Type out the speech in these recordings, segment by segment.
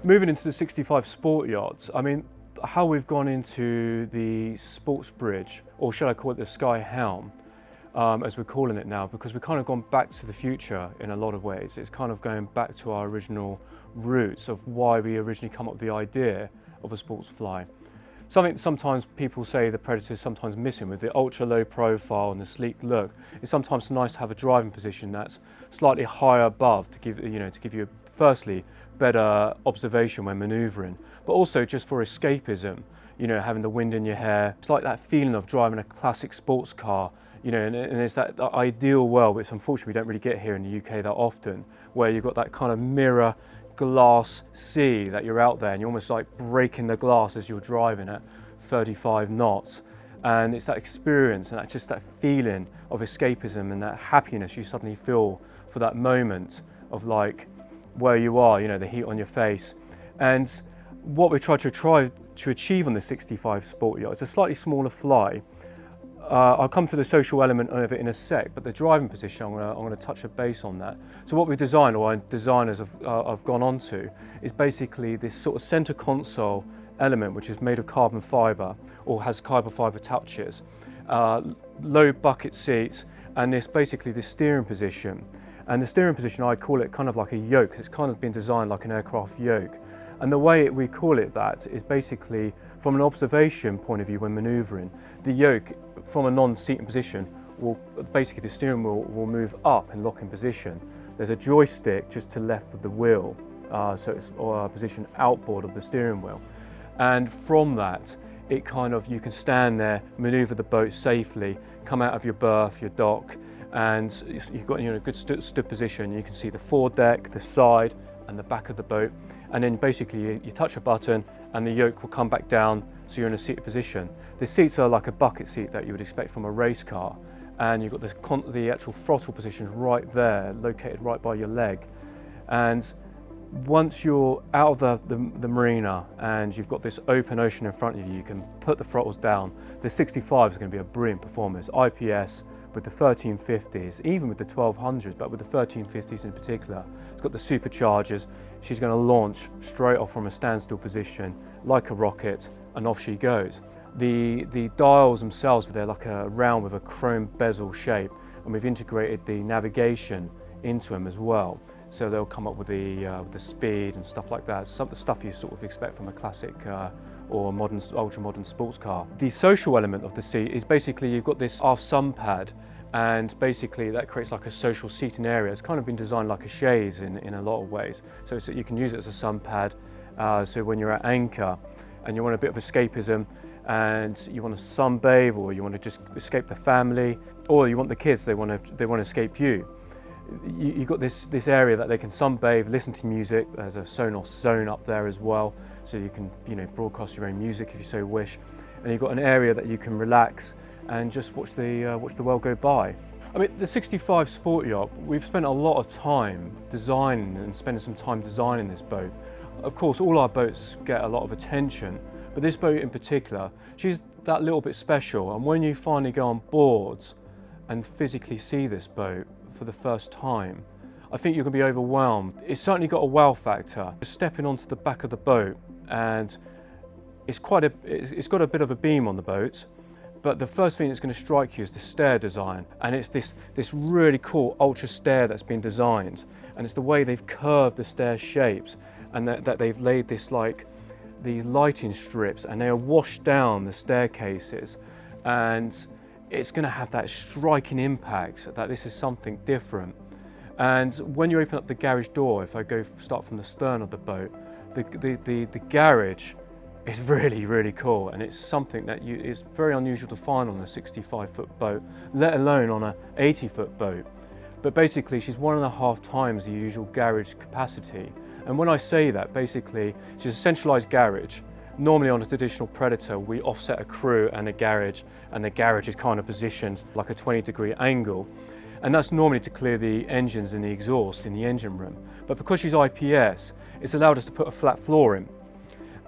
Moving into the 65 Sport Yachts, I mean, how we've gone into the sports bridge, or should I call it the Sky Helm, as we're calling it now, because we've kind of gone back to the future in a lot of ways. It's kind of going back to our original roots of why we originally come up with the idea of a sports fly. Something sometimes people say the Predator is sometimes missing with the ultra low profile and the sleek look. It's sometimes nice to have a driving position that's slightly higher above to give you firstly better observation when manoeuvring, but also just for escapism, having the wind in your hair. It's like that feeling of driving a classic sports car, and it's that ideal world, which unfortunately we don't really get here in the UK that often, where you've got that kind of mirror glass sea that you're out there and you're almost like breaking the glass as you're driving at 35 knots. And it's that experience and just that feeling of escapism and that happiness you suddenly feel for that moment of like where you are, the heat on your face. And what we try to achieve on the 65 Sport Yacht is a slightly smaller fly. I'll come to the social element of it in a sec, but the driving position, I'm going to touch a base on that. So what we've designed, or our designers have gone on to, is basically this sort of center console element, which is made of carbon fiber, or has carbon fiber touches, low bucket seats, and this steering position. And the steering position, I call it kind of like a yoke. It's kind of been designed like an aircraft yoke. And the way we call it that is basically from an observation point of view when manoeuvring. The yoke from a non-seating position the steering wheel will move up and lock in position. There's a joystick just to the left of the wheel, so it's positioned outboard of the steering wheel. And from that, you can stand there, manoeuvre the boat safely, come out of your berth, your dock, and you've got a good stood position. You can see the foredeck, the side, and the back of the boat. And then basically you touch a button and the yoke will come back down, so you're in a seated position. The seats are like a bucket seat that you would expect from a race car, and you've got the actual throttle position right there, located right by your leg. And once you're out of the marina and you've got this open ocean in front of you, you can put the throttles down. The 65 is going to be a brilliant performance. IPS with the 1350s, even with the 1200s, but with the 1350s in particular. It's got the superchargers. She's going to launch straight off from a standstill position like a rocket, and off she goes. The dials themselves, they're like a round with a chrome bezel shape, and we've integrated the navigation into them as well. So they'll come up with the speed and stuff like that. Some of the stuff you sort of expect from a classic or modern, ultra-modern sports car. The social element of the seat is basically you've got this aft sun pad, and basically that creates like a social seating area. It's kind of been designed like a chaise in a lot of ways. So you can use it as a sun pad. So when you're at anchor and you want a bit of escapism and you want to sunbathe, or you want to just escape the family, or you want the kids, they want to escape you. You've got this area that they can sunbathe, listen to music. There's a Sonos zone up there as well, so you can broadcast your own music if you so wish. And you've got an area that you can relax and just watch the world go by. I mean, the 65 Sport Yacht, we've spent a lot of time designing and spending some time designing this boat. Of course, all our boats get a lot of attention, but this boat in particular, she's that little bit special. And when you finally go on board and physically see this boat for the first time, I think you're going to be overwhelmed. It's certainly got a wow factor. Stepping onto the back of the boat, and it's got a bit of a beam on the boat, but the first thing that's going to strike you is the stair design, and it's this really cool ultra stair that's been designed, and it's the way they've curved the stair shapes, and that they've laid these lighting strips, and they are washed down the staircases, and it's going to have that striking impact that this is something different. And when you open up the garage door, if I start from the stern of the boat, the garage is really cool, and it's something that is very unusual to find on a 65-foot boat, let alone on a 80-foot boat. But basically she's 1.5 times the usual garage capacity. And when I say that, basically she's a centralised garage. Normally on a traditional Predator, we offset a crew and the garage is kind of positioned like a 20-degree angle. And that's normally to clear the engines and the exhaust in the engine room. But because she's IPS, it's allowed us to put a flat floor in.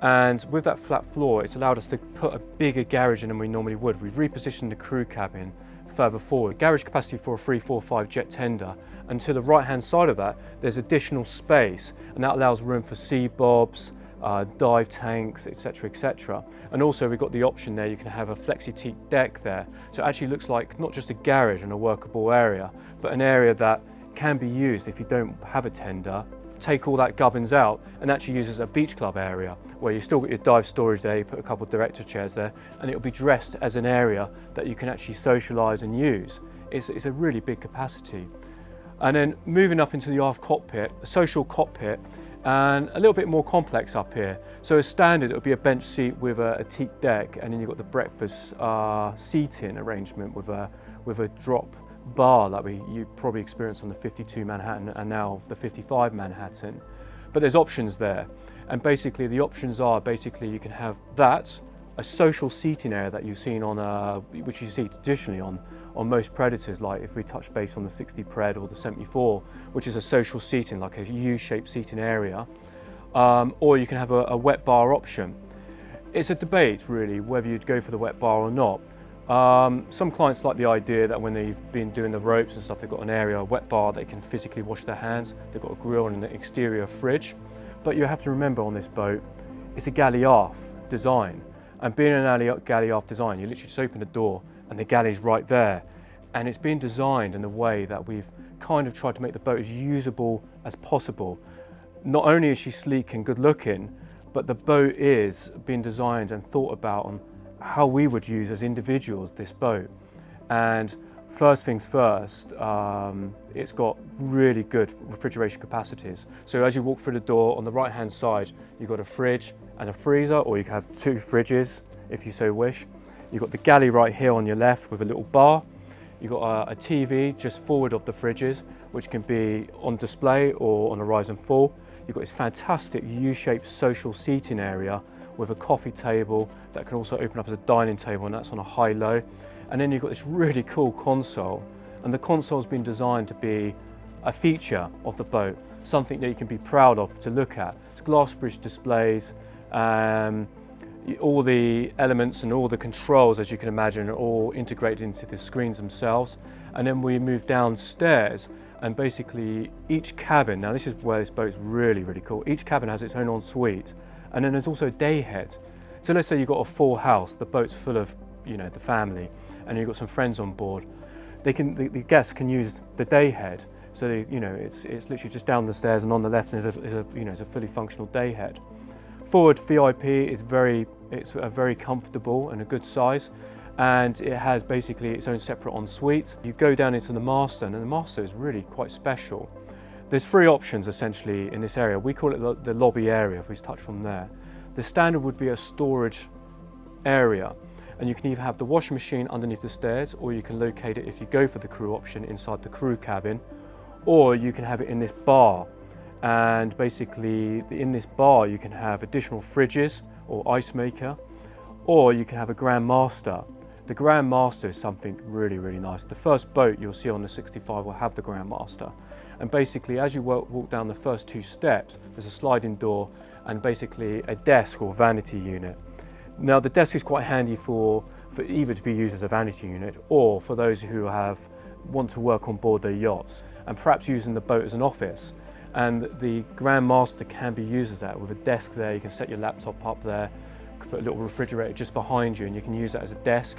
And with that flat floor, it's allowed us to put a bigger garage in than we normally would. We've repositioned the crew cabin further forward. Garage capacity for a 345 jet tender, and to the right hand side of that there's additional space, and that allows room for sea bobs, dive tanks, etc, etc. And also we've got the option there, you can have a flexi-teak deck there, so it actually looks like not just a garage and a workable area, but an area that can be used if you don't have a tender. Take all that gubbins out and actually use as a beach club area, where you still got your dive storage there, you put a couple of director chairs there, and it'll be dressed as an area that you can actually socialise and use. It's a really big capacity. And then moving up into the aft cockpit, a social cockpit, and a little bit more complex up here. So as standard, it'll be a bench seat with a teak deck, and then you've got the breakfast seating arrangement with a drop bar that you probably experienced on the 52 Manhattan and now the 55 Manhattan. But there's options there, and basically the options are you can have that, a social seating area that you've seen on which you see traditionally on most Predators, like if we touch base on the 60 Pred or the 74, which is a social seating, like a U-shaped seating area, or you can have a wet bar option. It's a debate really whether you'd go for the wet bar or not. Some clients like the idea that when they've been doing the ropes and stuff, they've got an area, a wet bar, they can physically wash their hands. They've got a grill and an exterior fridge. But you have to remember on this boat, it's a galley aft design. And being an galley aft design, you literally just open the door and the galley's right there. And it's been designed in a way that we've kind of tried to make the boat as usable as possible. Not only is she sleek and good looking, but the boat is being designed and thought about on how we would use as individuals this boat. And first things first, it's got really good refrigeration capacities. So as you walk through the door, on the right hand side you've got a fridge and a freezer, or you can have two fridges if you so wish. You've got the galley right here on your left with a little bar. You've got a TV just forward of the fridges, which can be on display or on a rise and fall. You've got this fantastic U-shaped social seating area with a coffee table that can also open up as a dining table, and that's on a high-low. And then you've got this really cool console, and the console's been designed to be a feature of the boat, something that you can be proud of to look at. It's glass bridge displays, all the elements and all the controls, as you can imagine, are all integrated into the screens themselves. And then we move downstairs, and basically each cabin, now this is where this boat's really, really cool, each cabin has its own ensuite. And then there's also day head. So let's say you've got a full house, the boat's full of, the family, and you've got some friends on board. The guests can use the day head. So it's literally just down the stairs, and on the left is a fully functional day head. Forward VIP is a very comfortable and a good size, and it has basically its own separate ensuite. You go down into the master, and the master is really quite special. There's three options essentially in this area. We call it the lobby area, if we touch from there. The standard would be a storage area, and you can either have the washing machine underneath the stairs, or you can locate it, if you go for the crew option, inside the crew cabin, or you can have it in this bar. And basically in this bar you can have additional fridges or ice maker, or you can have a Grand Master. The Grand Master is something really, really nice. The first boat you'll see on the 65 will have the Grand Master. And basically as you walk down the first two steps, there's a sliding door and basically a desk or vanity unit. Now the desk is quite handy for either to be used as a vanity unit, or for those who want to work on board their yachts and perhaps using the boat as an office. And the Grand Master can be used as that, with a desk there. You can set your laptop up there, you can put a little refrigerator just behind you, and you can use that as a desk.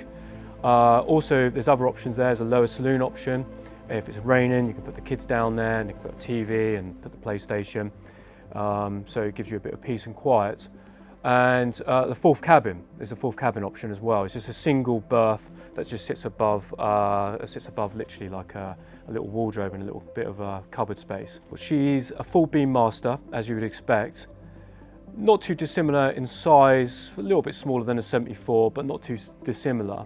Also there's other options there. There's a lower saloon option. If it's raining, you can put the kids down there, and you can put a TV and put the PlayStation. So it gives you a bit of peace and quiet. And the fourth cabin is a fourth cabin option as well. It's just a single berth that just sits above literally like a little wardrobe and a little bit of a cupboard space. But she's a full beam master, as you would expect. Not too dissimilar in size, a little bit smaller than a 74, but not too dissimilar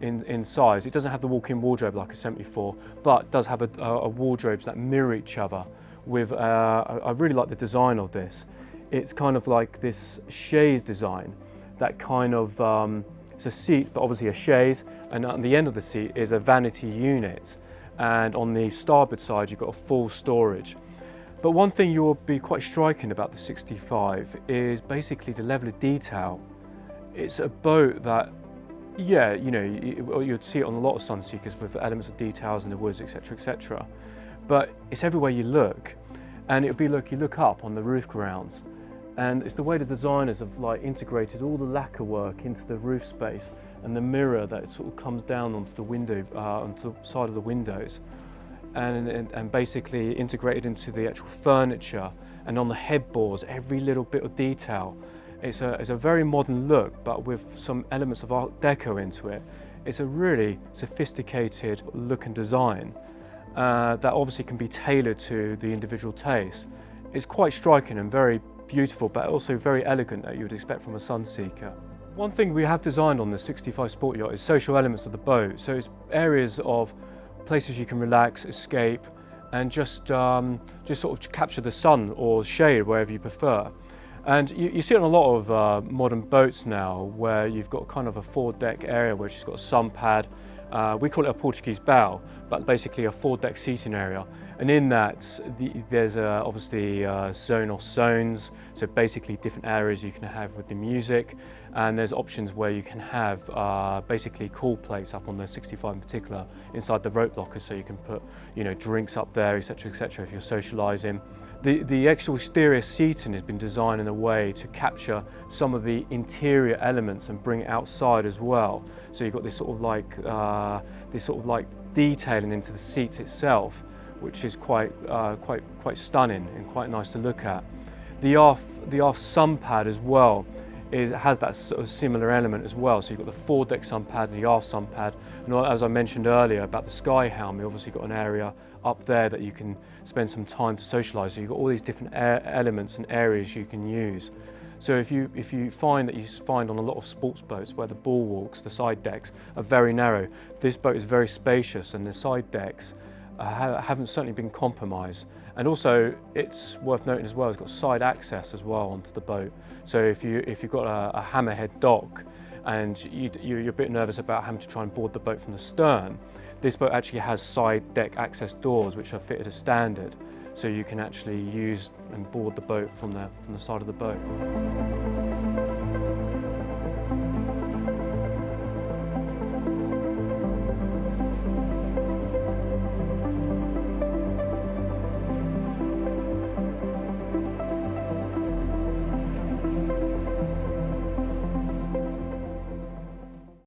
in size. It doesn't have the walk-in wardrobe like a 74, but does have a wardrobes that mirror each other. I really like the design of this. It's kind of like this chaise design that kind of, it's a seat, but obviously a chaise, and on the end of the seat is a vanity unit. And on the starboard side, you've got a full storage. But one thing you will be quite striking about the 65 is basically the level of detail. It's a boat that Yeah, you know, you'd see it on a lot of Sunseekers with elements of details in the woods, etc., etc. But it's everywhere you look, and you look up on the roof grounds, and it's the way the designers have like integrated all the lacquer work into the roof space and the mirror that sort of comes down onto the window, onto the side of the windows, and basically integrated into the actual furniture and on the headboards, every little bit of detail. It's a very modern look, but with some elements of Art Deco into it. It's a really sophisticated look and design that obviously can be tailored to the individual taste. It's quite striking and very beautiful, but also very elegant that you would expect from a Sunseeker. One thing we have designed on the 65 Sport Yacht is social elements of the boat. So it's areas of places you can relax, escape, and just sort of capture the sun or shade wherever you prefer. And you see it on a lot of modern boats now, where you've got kind of a foredeck area which has got a sun pad. We call it a Portuguese bow, but basically a foredeck seating area. And in that, there's obviously zone or zones, so basically different areas you can have with the music. And there's options where you can have basically cool plates up on the 65 in particular, inside the rope lockers, so you can put, you know, drinks up there, etc., etc. if you're socialising. The actual exterior seating has been designed in a way to capture some of the interior elements and bring it outside as well. So you've got this sort of like detailing into the seats itself, which is quite stunning and quite nice to look at. The aft sun pad as well has that sort of similar element as well. So you've got the foredeck sun pad and the aft sun pad, and as I mentioned earlier about the sky helm, you obviously got an area up there that you can spend some time to socialise. So you've got all these different elements and areas you can use. So if you find on a lot of sports boats where the bulwarks, the side decks, are very narrow, this boat is very spacious, and the side decks haven't certainly been compromised. And also, it's worth noting as well, it's got side access as well onto the boat. So if you've got a hammerhead dock and you're a bit nervous about having to try and board the boat from the stern, this boat actually has side deck access doors which are fitted as standard, so you can actually use and board the boat from the side of the boat.